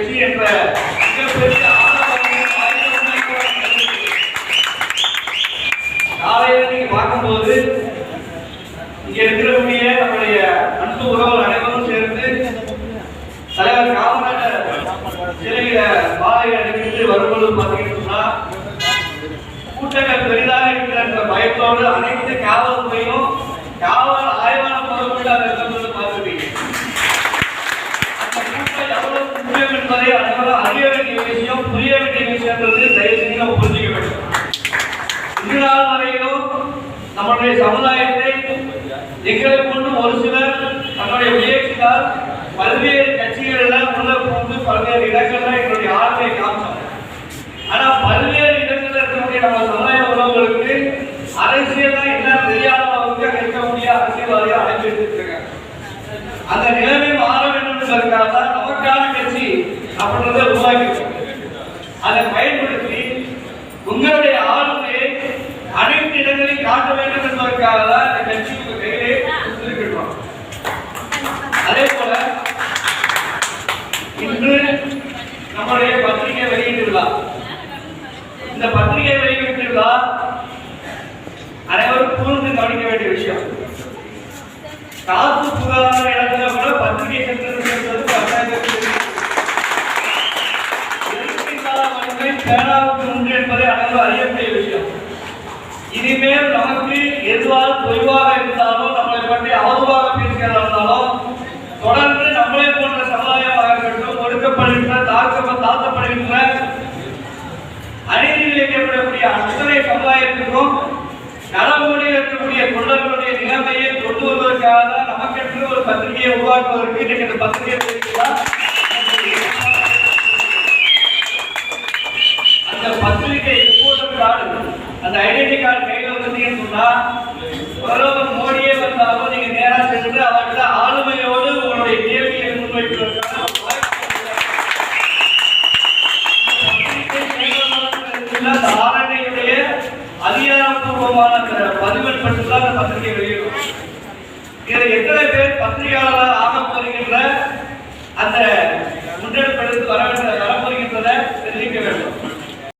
கட்சி என்ற மிகப்பெரிய காலையில் நீங்க பார்க்கும்போது இங்க இருக்கக்கூடிய நம்முடைய அன்பு உறவுகள் அனைவரும் சேர்ந்து தலைவர் காமராஜர் சிலையில மாலை அணிவித்து வரும்போது பார்த்தீங்கன்னா கூட்டங்கள் பெரிதாக இருக்கிற பயத்தோடு அனைத்து காவல்துறையும் காவல் ஆய்வாளர் முதற்கொண்டு அந்த இடத்துல பார்த்துருப்பீங்க. அந்த கூட்டம் எவ்வளவு முக்கியம் என்பதை அனைவரும் அறிய வேண்டிய விஷயம், புரிய வேண்டிய விஷயன்றது தயவு செய்து புரிஞ்சுக்க வேண்டும். இந்த நாள் வரையிலும் நம்முடைய சமுதாயத்தை எங்களை கொண்டு ஒரு சிலர் தன்னுடைய முயற்சியால் பல்வேறு கட்சிகளில் உள்ள போது பல்வேறு இடங்கள்ல எங்களுடைய ஆளுமையை காமிச்சாங்க. ஆனா பல்வேறு இடங்களில் இருக்கக்கூடிய நம்ம சமுதாய உறவுகளுக்கு அரசியல் என்ன தெரியாதவர்களுக்கு இருக்கக்கூடிய அரசியல்வாதிகள் அழைப்பு எடுத்துருக்காங்க. அந்த நிலைமை மாற வேண்டும் என்பதற்காக தான் நமக்கான கட்சி அப்படின்றத உருவாக்கி அதை பயன்படுத்தி உங்களுடைய ஆளுமையை அனைத்து இடங்களையும் காட்ட வேண்டும் என்பதற்காக தான் இந்த கட்சி உங்க கையிலே கொடுத்திருக்கிறோம். அதே போல இன்று நம்முடைய பத்திரிகை வெளியீட்டு விழா. இந்த பத்திரிகை வெளியீட்டு விழா அனைவரும் கூர்ந்து கவனிக்க வேண்டிய விஷயம். காப்பு புகாத இடத்துல கூட பத்திரிகை சென்றது பேராவுக்கு உண்டு என்பதை அனைவரும் அறியக்கூடிய விஷயம். இனிமேல் நமக்கு எதுவாக தொய்வாக இருந்தாலும் நம்மளை பற்றி அவதூறாக பேசுகிறதா இருந்தாலும் தொடர்ந்து நம்மளை போன்ற சமுதாயமாக இருக்கட்டும், ஒடுக்கப்படுகின்ற தாழ்த்தப்படுகின்ற அநீதி இழைக்கப்படக்கூடிய அத்தனை சமுதாயத்திற்கும் நலமோடியில் இருக்கக்கூடிய தொண்டர்களுடைய நிலைமையை கொண்டு வருவதற்காக தான் நமக்கென்று ஒரு பத்திரிகையை உருவாக்குவதற்கு இன்றைக்கு இந்த பத்திரிகை அந்த பத்திரிகை ரிப்போர்ட்டர் கார்டு, அந்த ஐடென்டி கார்டு கையில் வந்தீங்கன்னு சொன்னா பிரதமர் மோடியே வந்தாலும் நீங்க நேரா சென்று அவர்கிட்ட ஆளுமையோடு உங்களுடைய கேள்வியை முன்வைப்பதற்கான ஆரணையுடைய அதிகாரப்பூர்வமான பதிவெண் மட்டும்தான் அந்த பத்திரிகை வெளியிடும். இதை எத்தனை பேர் பத்திரிகையாளராக ஆக போகின்ற அந்த முன்னெடுப்பு எடுத்து வர வேண்டும்